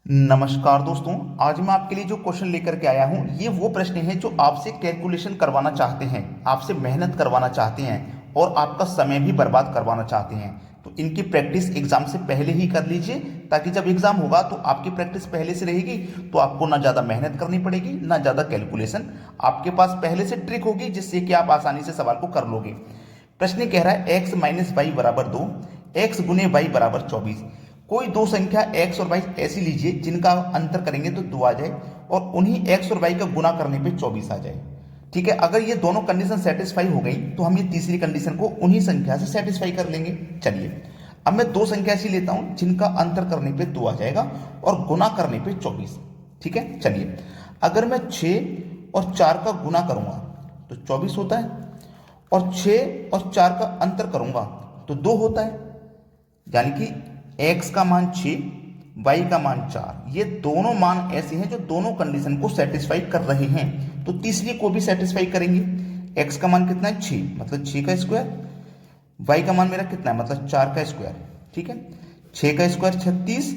नमस्कार दोस्तों। आज मैं आपके लिए जो क्वेश्चन लेकर के आया हूं ये वो प्रश्न हैं जो आपसे कैलकुलेशन करवाना चाहते हैं, आपसे मेहनत करवाना चाहते हैं और आपका समय भी बर्बाद करवाना चाहते हैं। तो इनकी प्रैक्टिस एग्जाम से पहले ही कर लीजिए, ताकि जब एग्जाम होगा तो आपकी प्रैक्टिस पहले से रहेगी, तो आपको ना ज़्यादा मेहनत करनी पड़ेगी ना ज़्यादा कैलकुलेशन। आपके पास पहले से ट्रिक होगी जिससे कि आप आसानी से सवाल को कर लोगे। प्रश्न कह रहा है x माइनस वाई बराबर 2, एक्स गुने वाई बराबर 24। कोई दो संख्या x और y ऐसी लीजिए जिनका अंतर करेंगे तो 2 आ जाए और उन्हीं x और y का गुना करने पे 24 आ जाए। ठीक है, अगर ये दोनों कंडीशन सेटिस्फाई हो गई तो हम ये तीसरी कंडीशन को उन्हीं संख्या से सेटिस्फाई कर लेंगे। चलिए, अब मैं दो संख्या ऐसी लेता हूं जिनका अंतर करने पे 2 आ जाएगा और गुना करने पे 24। ठीक है, चलिए, अगर मैं 6 और 4 का गुना करूंगा तो 24 होता है और 6 और 4 का अंतर करूंगा तो 2 होता है। यानी कि x का मान 6, y का मान 4, ये दोनों मान ऐसे हैं जो दोनों कंडीशन को सेटिस्फाई कर रहे हैं, तो तीसरी को भी सेटिस्फाई करेंगे। x का मान कितना है 6, मतलब 6 का स्क्वायर। y का मान मेरा कितना है, मतलब 4 का स्क्वायर। ठीक है, 6 का स्क्वायर 36,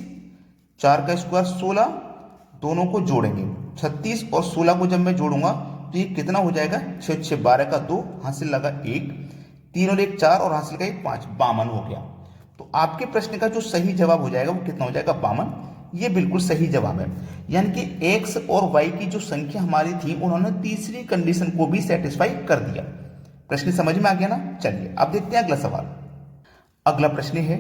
4 का स्क्वायर 16, दोनों को जोड़ेंगे। 36 और 16 को जब मैं जोड़ूंगा तो ये कितना हो जाएगा, 6 6 12 का 2, हासिल लगा 1, 3 और 1 4 और हासिल का 1 5, 52 हो गया। तो आपके प्रश्न का जो सही जवाब हो जाएगा वो कितना हो जाएगा, 52। ये बिल्कुल सही जवाब है। यानी कि x और y की जो संख्या हमारी थी उन्होंने तीसरी कंडीशन को भी सेटिस्फाई कर दिया। प्रश्न समझ में आ गया ना। चलिए अब देखते हैं अगला सवाल। अगला प्रश्न है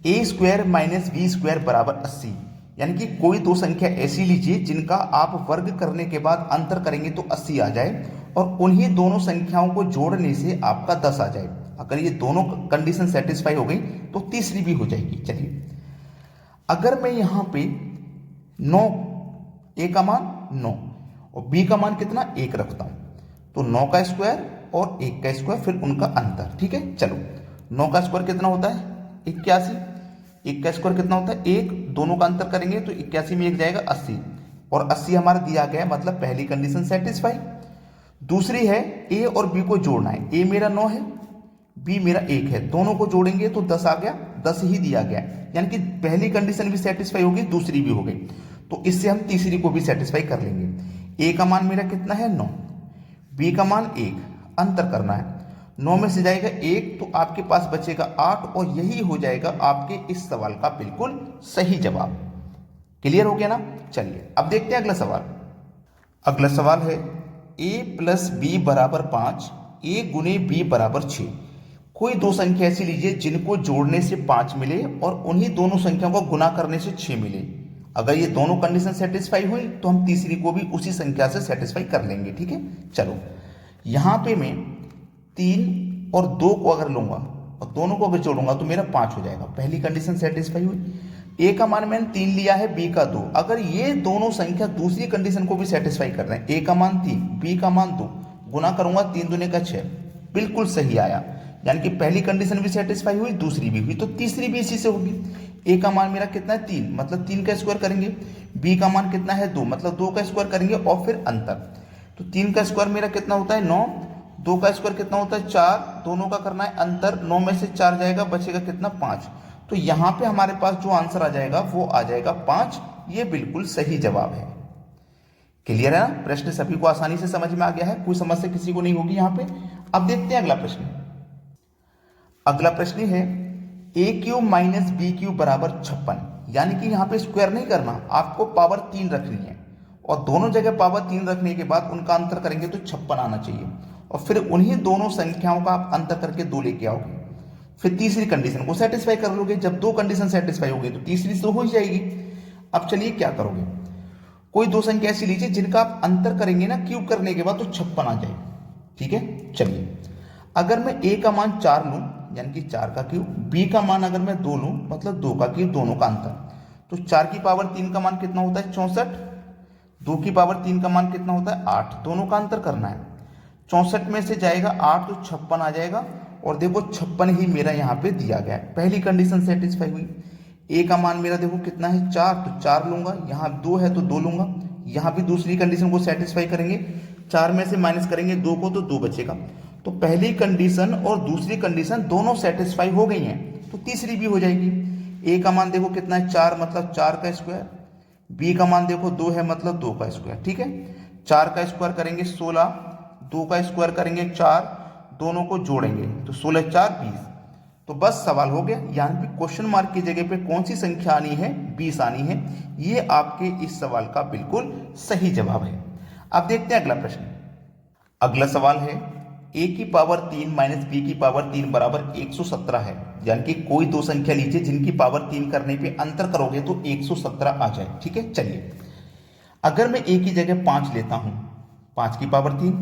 ए स्क्वायर माइनस बी स्क्वायर बराबर 80। यानी कि कोई दो संख्या ऐसी लीजिए जिनका आप वर्ग करने के बाद अंतर करेंगे तो 80 आ जाए और उन्हीं दोनों संख्याओं को जोड़ने से आपका 10 आ जाए। अगर ये दोनों कंडीशन सेटिस्फाई हो गई तो तीसरी भी हो जाएगी। चलिए, अगर मैं यहां पे 9, ए का मान 9 और बी का मान कितना 1 रखता हूं, तो 9 का स्क्वायर और 1 का स्क्वायर फिर उनका अंतर। ठीक है, चलो, 9 का स्क्वायर कितना होता है 81, 1 का स्क्वायर कितना होता है 1, दोनों का अंतर करेंगे तो 81 में 1 जाएगा 80 और 80 हमारा दिया गया है, मतलब पहली कंडीशन सेटिस्फाई। दूसरी है ए और बी को जोड़ना है। ए मेरा 9 है, बी मेरा 1 है, दोनों को जोड़ेंगे तो 10 आ गया, 10 ही दिया गया। यानी कि पहली कंडीशन भी सेटिस्फाई होगी, दूसरी भी हो गई, तो इससे हम तीसरी को भी सेटिस्फाई कर लेंगे। ए का मान मेरा कितना है 9, बी का मान 1, अंतर करना है। 9 में से जाएगा 1 तो आपके पास बचेगा 8 और यही हो जाएगा आपके इस सवाल का बिल्कुल सही जवाब। क्लियर हो गया ना। चलिए अब देखते हैं अगला सवाल। अगला सवाल है a प्लस बी बराबर 5, ए गुने बी बराबर 6। कोई दो संख्या ऐसी लीजिए जिनको जोड़ने से 5 मिले और उन्हीं दोनों संख्याओं को गुना करने से 6 मिले। अगर ये दोनों कंडीशन सेटिस्फाई हुई तो हम तीसरी को भी उसी संख्या से सेटिस्फाई कर लेंगे। ठीक है, चलो, यहां पे मैं 3 और 2 को अगर लूंगा और दोनों को अगर जोड़ूंगा तो मेरा 5 हो जाएगा। पहली कंडीशन सेटिस्फाई हुई। ए का मान मैंने 3 लिया है, बी का 2। अगर ये दोनों संख्या दूसरी कंडीशन को भी सेटिस्फाई कर रहे हैं, ए का मान 3, बी का मान 2, गुना करूंगा 3 दूने का 6, बिल्कुल सही आया। यानी कि पहली कंडीशन भी सेटिस्फाई हुई, दूसरी भी हुई, तो तीसरी भी इसी से होगी। ए का मान मेरा कितना है 3, मतलब 3 का स्क्वायर करेंगे। बी का मान कितना है 2, मतलब 2 का स्क्वायर करेंगे और फिर अंतर। तो 3 का स्क्वायर मेरा कितना होता है 9, 2 का स्क्वायर कितना होता है 4, दोनों का करना है अंतर। 9 में से 4 जाएगा, बचेगा कितना 5। तो यहां पे हमारे पास जो आंसर आ जाएगा वो आ जाएगा 5। ये बिल्कुल सही जवाब है। क्लियर है ना। प्रश्न सभी को आसानी से समझ में आ गया है, कोई समस्या किसी को नहीं होगी यहां पे। अब देखते हैं अगला प्रश्न। अगला प्रश्न है ए क्यूब माइनस बी क्यूब बराबर 56। यानी कि यहां पे स्क्वायर नहीं करना, आपको पावर 3 रखनी है और दोनों जगह पावर 3 रखने के बाद उनका अंतर करेंगे तो 56 आना चाहिए और फिर उन्हीं दोनों संख्याओं का आप अंतर करके 2 लेके आओगे, फिर तीसरी कंडीशन को सेटिस्फाई कर लोगे। जब दो कंडीशन सेटिस्फाई हो गई तो तीसरी तो हो ही जाएगी। अब चलिए क्या करोगे, कोई दो संख्या ऐसी लीजिए जिनका आप अंतर करेंगे ना क्यूब करने के बाद तो 56 आ जाए। ठीक है, चलिए, अगर मैं ए का मान 4 लूं यानी कि 4 का क्यूब, बी का मान अगर मैं 2 लूं मतलब 2 का क्यूब, दोनों का अंतर, तो 4 की पावर 3 का मान कितना होता है 64, 2 की पावर 3 का मान कितना होता है 8, दोनों का अंतर करना है। 64 में से जाएगा 8 तो 56 आ जाएगा और देखो 56 ही मेरा यहाँ पे दिया गया है। पहली कंडीशन सेटिस्फाई हुई। ए का मान मेरा देखो कितना है 4, तो 4 लूंगा, यहाँ 2 है तो 2 लूंगा, यहाँ भी दूसरी कंडीशन को सेटिस्फाई करेंगे, 4 में से माइनस करेंगे 2 को तो 2 बचेगा। तो पहली कंडीशन और दूसरी कंडीशन दोनों सेटिस्फाई हो गई हैं तो तीसरी भी हो जाएगी। ए का मान देखो कितना है 4, मतलब 4 का स्क्वायर, बी का मान देखो 2 है मतलब 2 का स्क्वायर, ठीक है। 4 का स्क्वायर करेंगे 16, 2 का स्क्वायर करेंगे 4, दोनों को जोड़ेंगे तो 16 4 20। तो बस सवाल हो गया। यहाँ पे क्वेश्चन मार्क की जगह पे कौन सी संख्या आनी है, 20 आनी है। ये आपके इस सवाल का बिल्कुल सही जवाब है। अब देखते हैं अगला प्रश्न। अगला सवाल है a की पावर 3 माइनस बी की पावर 3 बराबर 117 है। यानी कि कोई दो संख्या लीजिए जिनकी पावर 3 करने पे अंतर करोगे तो 117 आ जाए, ठीक है। चलिए, अगर मैं a की जगह 5 लेता हूं, 5 की पावर 3,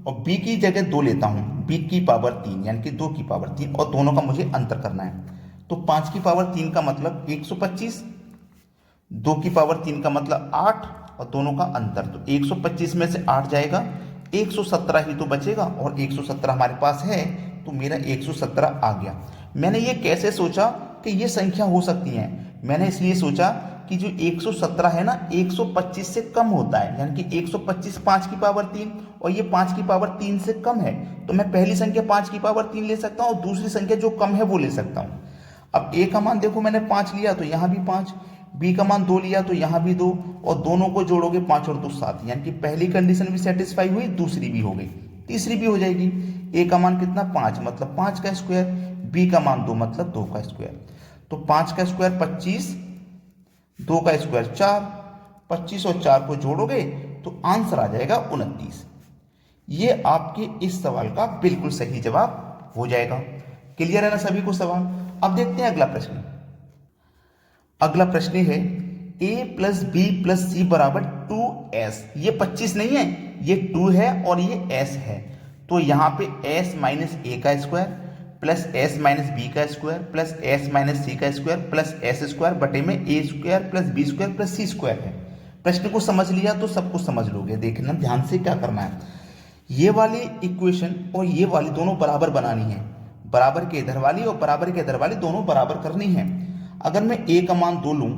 और b की जगह 2 लेता हूं, b की पावर 3 यानी कि 2 की पावर 3, और दोनों का मुझे अंतर करना है। तो 5 की पावर 3 का मतलब 125, 2 की पावर 3 का मतलब 8, और दोनों का अंतर, तो 125 में से 8 जाएगा, 117 ही तो बचेगा, और 117 हमारे पास है तो मेरा 117 आ गया। मैंने ये कैसे सोचा कि ये संख्या हो सकती है? मैंने इसलिए सोचा कि जो 117 है ना 125 से कम होता है, यानी कि 125 5 की पावर 3 और ये 5 की पावर 3 से कम है, तो मैं पहली संख्या 5 की पावर 3 ले सकता हूँ और दूसरी संख्या जो कम है वो ले सकता हूँ। अब a का मान देखो मैंने 5 लिया तो यहाँ भी 5, b का मान 2 लिया तो यहाँ भी 2, और दोनों को जोड़ोगे 5 और 2 7, यानी कि पहली कंडीशन भी सेटिस्फाई हुई, दूसरी भी हो गई, तीसरी भी हो जाएगी। a का मान कितना 5 मतलब 5 का स्क्वायर, b का मान 2 मतलब 2 का स्क्वायर। तो 5 का स्क्वायर 25, 2 का स्क्वायर 4, 25 और 4 को जोड़ोगे तो आंसर आ जाएगा 29। ये आपके इस सवाल का बिल्कुल सही जवाब हो जाएगा। क्लियर है ना सभी को सवाल? अब देखते हैं अगला प्रश्न। अगला प्रश्न है a प्लस बी प्लस सी बराबर 2s। ये 25 नहीं है, ये 2 है और ये s है। तो यहाँ पे s माइनस ए का square plus s minus B का square plus s minus C का स्क्वायर प्लस s स्क्वायर बटे में a square plus B square plus C square है। प्रश्न को समझ लिया तो सब कुछ समझ लोगे। देखना ध्यान से क्या करना है, ये वाली इक्वेशन और ये वाली दोनों बराबर बनानी है, बराबर के इधर वाली और बराबर के इधर वाली दोनों बराबर करनी है। अगर मैं a का मान 2 लूँ,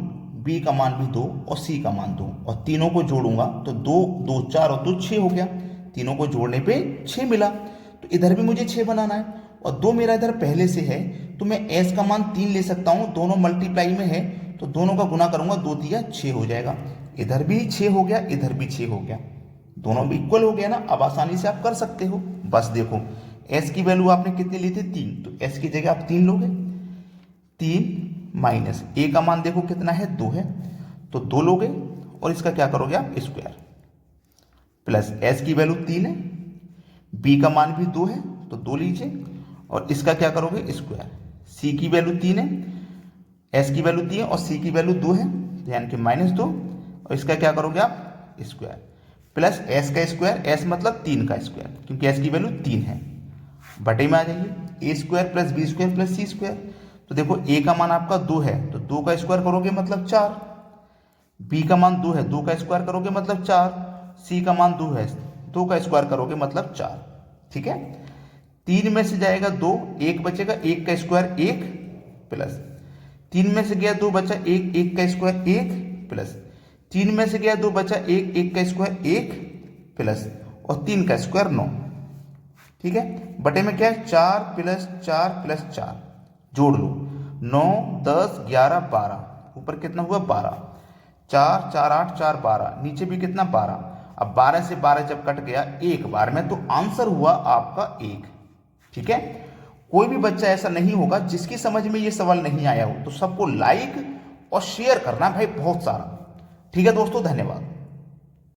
b का मान भी 2 और c का मान 2, और तीनों को जोड़ूंगा तो 2 2 4 और 2 6 हो गया। तीनों को जोड़ने पे 6 मिला, तो इधर भी मुझे 6 बनाना है, और 2 मेरा इधर पहले से है तो मैं s का मान 3 ले सकता हूँ, दोनों मल्टीप्लाई में है तो दोनों का गुना करूंगा, 2 तिया 6 हो जाएगा। इधर भी 6 हो गया, इधर भी 6 हो गया, दोनों भी इक्वल हो गया ना। अब आसानी से आप कर सकते हो। बस देखो s की वैल्यू आपने कितनी ली थी 3, तो s की जगह आप 3 लोगे, 3 माइनस a का मान देखो कितना है 2 है तो 2 लोगे, और इसका क्या करोगे आप स्क्वायर, प्लस s की वैल्यू 3 है, b का मान भी 2 है तो 2 लीजिए, और इसका क्या करोगे स्क्वायर। c की वैल्यू 3 है, s की वैल्यू 3 है और c की वैल्यू 2 है, यानी कि -2, और इसका क्या करोगे आप स्क्वायर, प्लस s का स्क्वायर, s मतलब 3 का स्क्वायर क्योंकि s की वैल्यू 3 है, बटे में आ जाइए a square plus B square plus C square. तो देखो a का मान आपका 2 है तो 2 का स्क्वायर करोगे मतलब 4, b का मान 2 है 2 का स्क्वायर करोगे मतलब 4, c का मान 2 है 2 का स्क्वायर करोगे मतलब 4, ठीक है। 3 में से जाएगा 2, 1 बचेगा, 1 का स्क्वायर 1 प्लस 3 में से गया 2 बचा 1, 1 का स्क्वायर 1 प्लस 3 में से गया 2 बचा 1, 1 का स्क्वायर 1 प्लस और 3 का स्क्वायर 9, ठीक है। बटे में क्या है 4 प्लस 4, जोड़ लो 9 10 11 12, ऊपर कितना हुआ 12, 4 4 8 4 12, नीचे भी कितना 12। अब 12 से 12 जब कट गया एक बार में तो आंसर हुआ आपका 1, ठीक है। कोई भी बच्चा ऐसा नहीं होगा जिसकी समझ में ये सवाल नहीं आया हो, तो सबको लाइक और शेयर करना भाई बहुत सारा, ठीक है दोस्तों। धन्यवाद।